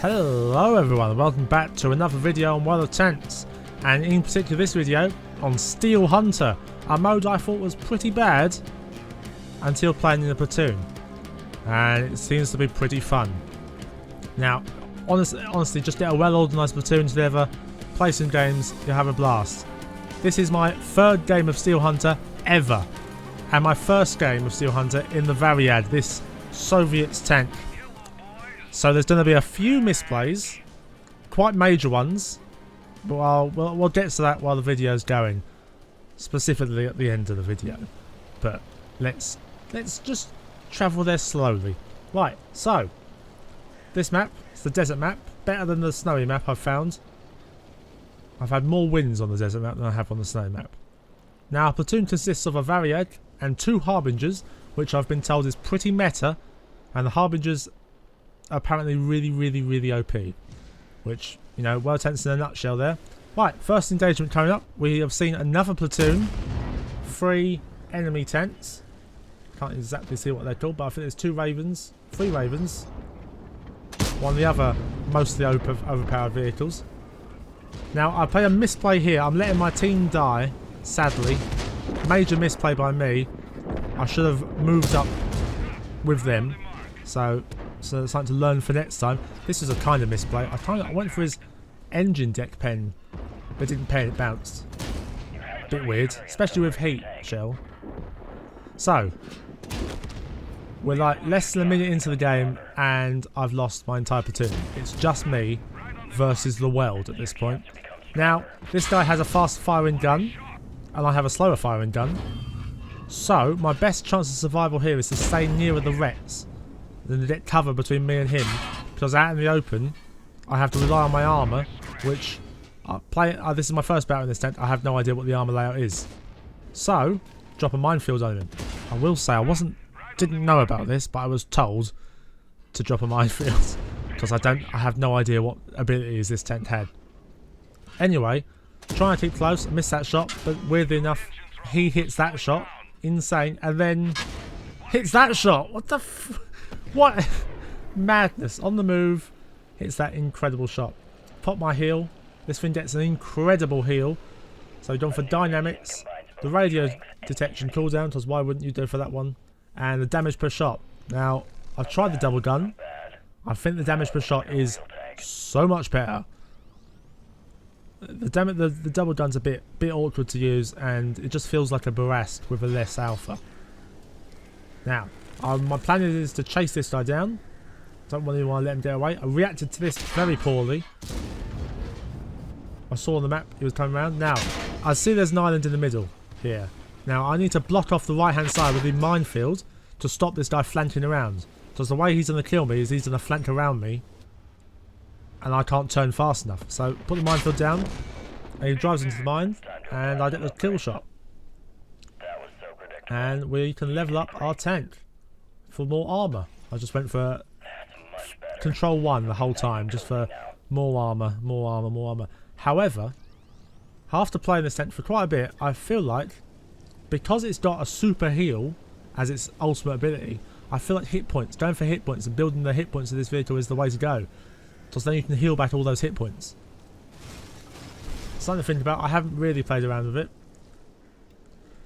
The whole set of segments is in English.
Hello everyone, welcome back to another video on World of Tanks, and in particular this video on Steel Hunter, a mode I thought was pretty bad until playing in a platoon, and it seems to be pretty fun. Now honestly just get a well organised platoon together, play some games, you'll have a blast. This is my third game of Steel Hunter ever, and my first game of Steel Hunter in the Variad, this Soviet tank. So there's going to be a few misplays, quite major ones, but we'll get to that while the video's going, specifically at the end of the video. But let's just travel there slowly. Right, so this map, it's the desert map, better than the snowy map I've found. I've had more wins on the desert map than I have on the snow map. Now our platoon consists of a Variad and 2 Harbingers, which I've been told is pretty meta, and the Harbingers apparently really OP, which, you know, well tense in a nutshell there. Right, first engagement coming up. We have seen another platoon, 3 enemy tanks. Can't exactly see what they're called, but I think there's 3 Ravens, one of the other mostly overpowered vehicles. Now I play a misplay here. I'm letting my team die, sadly. Major misplay by me. I should have moved up with them, so it's something to learn for next time. This is a kind of misplay. I went for his engine deck pen, but didn't pen, it bounced. Bit weird, especially with heat shell. So we're like less than a minute into the game and I've lost my entire platoon. It's just me versus the world at this point. Now this guy has a fast firing gun and I have a slower firing gun. So my best chance of survival here is to stay nearer the wrecks than to get cover between me and him, because out in the open I have to rely on my armour, which this is my first battle in this tent. I have no idea what the armour layout is, so drop a minefield on him. I will say I didn't know about this, but I was told to drop a minefield because I have no idea what abilities this tent had. Anyway, trying to keep close. I missed that shot, but weirdly enough he hits that shot, insane, and then hits that shot. What the what? Madness. On the move, hits that incredible shot. Pop my heal. This thing gets an incredible heal. So we've gone for dynamics, the radio detection cooldown, because why wouldn't you do for that one, and the damage per shot. Now I've tried the double gun. I think the damage per shot is so much better. The double gun's a bit awkward to use, and it just feels like a Barrast with a less alpha. Now my plan is to chase this guy down. Don't really want to let him get away. I reacted to this very poorly. I saw on the map he was coming around. Now I see there's an island in the middle here. Now I need to block off the right hand side with the minefield to stop this guy flanking around, because the way he's going to kill me is he's going to flank around me and I can't turn fast enough. So put the minefield down and he drives into the mine and I get the kill shot, and we can level up our tank for more armour. I just went for control 1 the whole time, just for more armour. However, after playing this tank for quite a bit, I feel like, because it's got a super heal as its ultimate ability, I feel like hit points, going for hit points and building the hit points of this vehicle is the way to go, because then you can heal back all those hit points. Something to think about. I haven't really played around with it.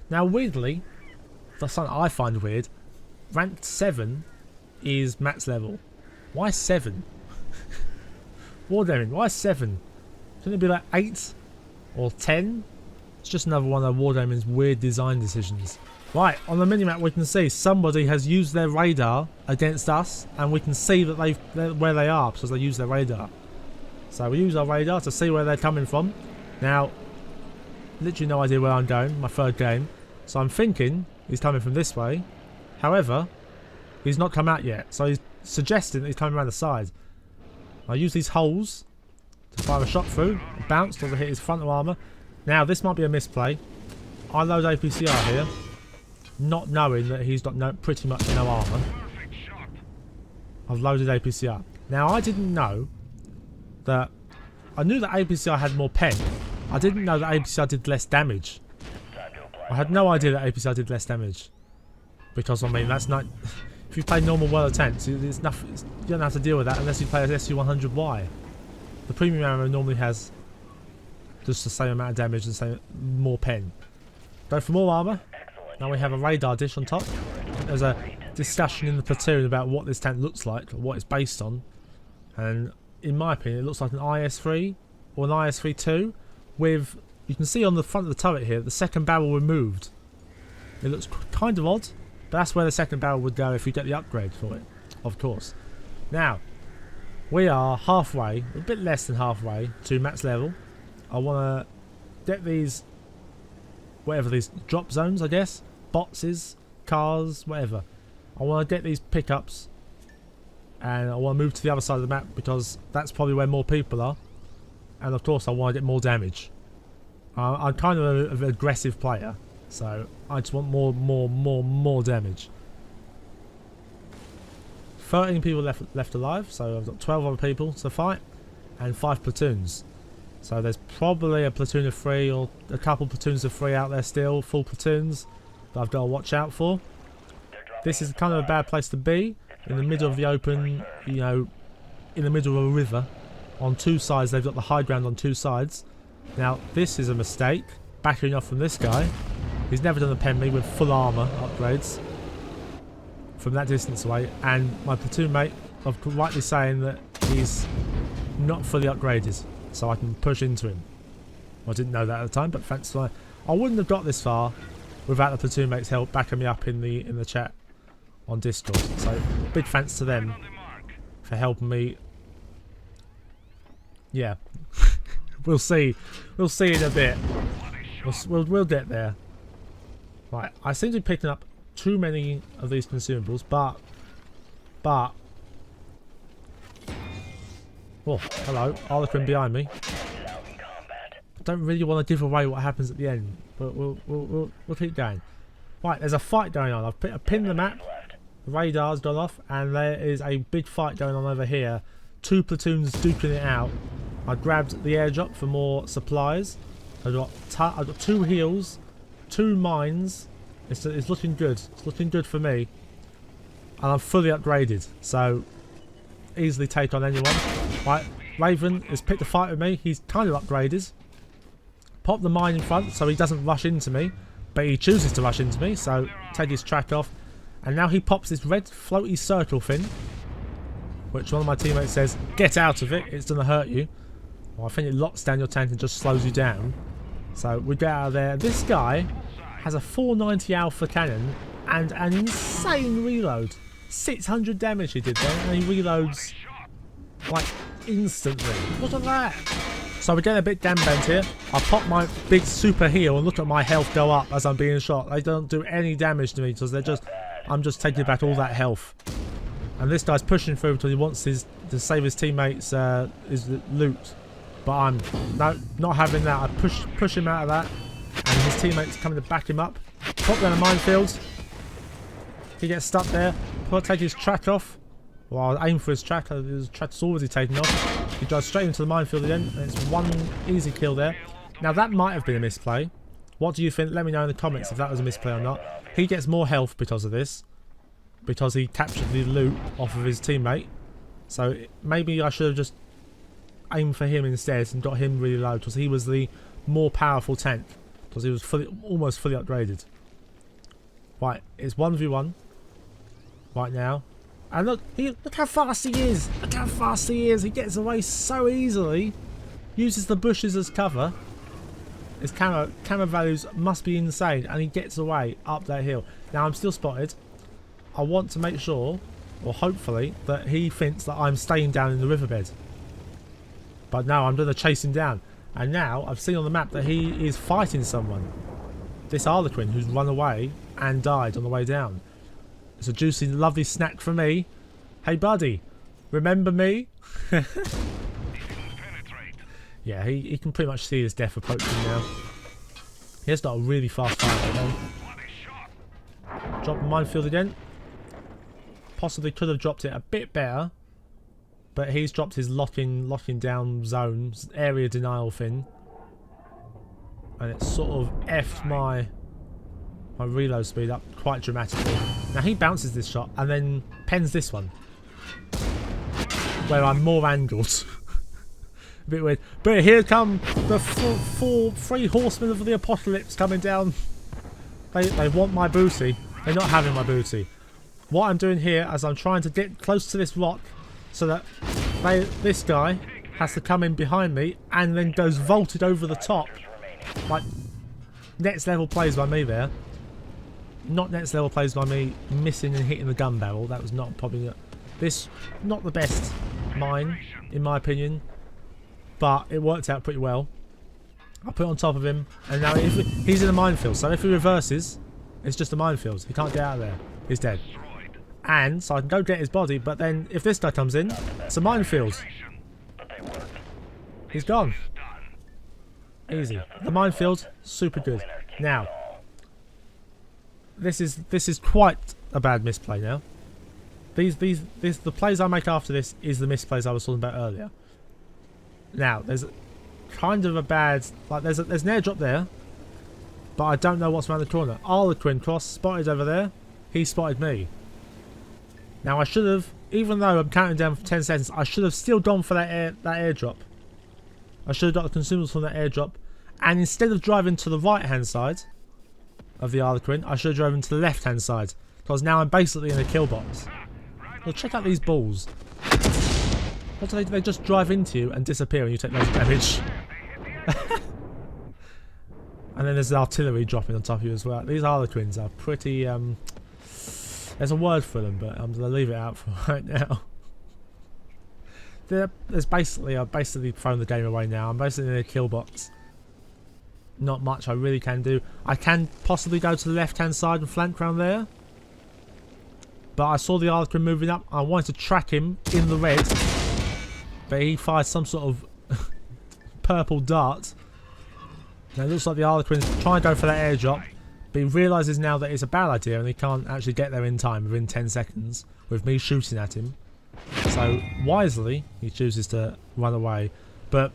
Now weirdly, that's something I find weird, ranked 7 is max level. Why 7? Wargaming, why 7? Shouldn't it be like 8 or 10? It's just another one of Wargaming's weird design decisions. Right, on the minimap we can see somebody has used their radar against us, and we can see that where they are because they use their radar. So we use our radar to see where they're coming from. Now, literally no idea where I'm going, my third game. So I'm thinking he's coming from this way. However, he's not come out yet, so he's suggesting that he's coming around the side. I use these holes to fire a shot through. It bounced, doesn't hit his frontal armour. Now this might be a misplay. I load APCR here, not knowing that he's got pretty much no armour. I've loaded APCR. Now I didn't know that. I knew that APCR had more pen. I didn't know that APCR did less damage. I had no idea that APCR did less damage, because I mean that's not. if you play normal World of Tanks, there's nothing, you don't have to deal with that unless you play as SU-100Y. The premium ammo normally has just the same amount of damage and same more pen. Go for more armour. Now we have a radar dish on top. There's a discussion in the platoon about what this tank looks like, or what it's based on. And in my opinion, it looks like an IS-3 or an IS-3-2 with, you can see on the front of the turret here, the second barrel removed. It looks kind of odd, but that's where the second barrel would go if you get the upgrade for it, of course. Now, we are halfway, a bit less than halfway, to max level. I want to get these, whatever these drop zones, I guess, boxes, cars, whatever. I want to get these pickups, and I want to move to the other side of the map because that's probably where more people are. And of course I want to get more damage. I'm kind of an aggressive player, so I just want more damage. 13 people left alive, so I've got 12 other people to fight, and 5 platoons. So there's probably a platoon of 3 or a couple platoons of 3 out there still, full platoons, that I've got to watch out for. This is kind of a bad place to be, in the middle of the open, you know, in the middle of a river. On 2 sides, they've got the high ground on 2 sides. Now, this is a mistake, backing off from this guy. He's never done a pen me with full armour upgrades from that distance away, and my platoon mate, I'm rightly saying that he's not fully upgraded, so I can push into him. I didn't know that at the time, but thanks to I wouldn't have got this far without the platoon mate's help backing me up in the chat on Discord. So big thanks to them for helping me. Yeah, we'll see in a bit. We'll get there. Right, I seem to be picking up too many of these consumables, but oh, hello, Harlequin behind me. I don't really want to give away what happens at the end, but we'll keep going. Right, there's a fight going on. I've pinned the map. The radar's gone off, and there is a big fight going on over here. 2 platoons duking it out. I grabbed the airdrop for more supplies. I've got 2 heals, 2 mines. It's looking good. It's looking good for me, and I'm fully upgraded, so easily take on anyone. Right, Raven has picked a fight with me. He's kind of upgraded. Pop the mine in front so he doesn't rush into me, but he chooses to rush into me, so take his track off. And now he pops this red floaty circle thing, which one of my teammates says, get out of it, it's going to hurt you. Well, I think it locks down your tank and just slows you down. So we get out of there. This guy has a 490 alpha cannon and an insane reload. 600 damage he did there, and he reloads like instantly. Look at that. So we're getting a bit gambent here. I pop my big super heal and look at my health go up as I'm being shot. They don't do any damage to me because I'm just taking back all that health. And this guy's pushing through until he wants to save his teammates his loot. But I'm not having that. I push him out of that, and his teammates coming to back him up. Pop down a minefield. He gets stuck there. Take his track off. Well, I aim for his track. His track's already taken off. He drives straight into the minefield again, and it's 1 easy kill there. Now that might have been a misplay. What do you think? Let me know in the comments if that was a misplay or not. He gets more health because of this, because he captured the loot off of his teammate. So maybe I should have just aimed for him instead and got him really low, because he was the more powerful tank, because he was almost fully upgraded. Right, it's 1v1 right now. And look how fast he is! Look how fast he is! He gets away so easily. Uses the bushes as cover. His camera values must be insane, and he gets away up that hill. Now I'm still spotted. I want to make sure, or hopefully, that he thinks that I'm staying down in the riverbed. But no, I'm going to chase him down. And now I've seen on the map that he is fighting someone. This Harlequin who's run away and died on the way down. It's a juicy, lovely snack for me. Hey buddy, remember me? Yeah, he can pretty much see his death approaching now. He has got a really fast fire though. Drop the minefield again. Possibly could have dropped it a bit better, but he's dropped his locking down zone, area denial thing, and it's sort of effed my reload speed up quite dramatically. Now he bounces this shot and then pens this one, where I'm more angled. A bit weird. But here come the three horsemen of the apocalypse coming down. They want my booty. They're not having my booty. What I'm doing here is I'm trying to get close to this rock so that this guy has to come in behind me and then goes vaulted over the top. Like, next level plays by me there. Not next level plays by me missing and hitting the gun barrel. That was not not the best mine, in my opinion. But it worked out pretty well. I put it on top of him, and now he's in a minefield. So if he reverses, it's just a minefield. He can't get out of there. He's dead. And so I can go get his body, but then if this guy comes in, it's a minefield. He's gone. Easy. The minefield, super good. Now, this is quite a bad misplay now. The plays I make after this is the misplays I was talking about earlier. Now, there's kind of a bad, like there's an airdrop there, but I don't know what's around the corner. Harlequin cross spotted over there. He spotted me. Now I should have, even though I'm counting down for 10 seconds, I should have still gone for that airdrop. I should have got the consumables from that airdrop, and instead of driving to the right hand side of the Harlequin, I should have driven to the left hand side, because now I'm basically in a kill box. Well, check out these balls. What do they just drive into you and disappear and you take no damage. And then there's the artillery dropping on top of you as well. These Harlequins are pretty, there's a word for them, but I'm going to leave it out for right now. I've basically thrown the game away now. I'm basically in a kill box. Not much I really can do. I can possibly go to the left hand side and flank round there. But I saw the Harlequin moving up. I wanted to track him in the red. But he fired some sort of purple dart. Now it looks like the Harlequin's trying to go for that airdrop. But he realises now that it's a bad idea and he can't actually get there in time within 10 seconds with me shooting at him. So wisely he chooses to run away. But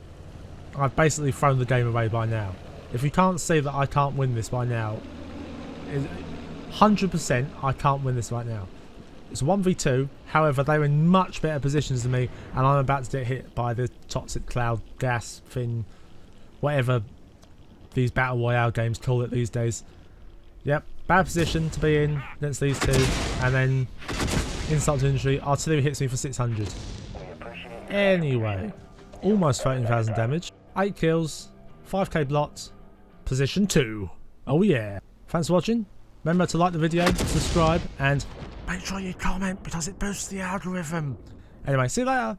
I've basically thrown the game away by now. If you can't see that I can't win this by now, 100% I can't win this right now. It's 1v2, however they're in much better positions than me and I'm about to get hit by the toxic cloud gas thing, whatever these battle royale games call it these days. Yep, bad position to be in against these two, and then insult to injury, artillery hits me for 600. Anyway, almost 13,000 damage, 8 kills, 5k blot, position 2. Oh yeah. Thanks for watching. Remember to like the video, subscribe, and make sure you comment because it boosts the algorithm. Anyway, see you later.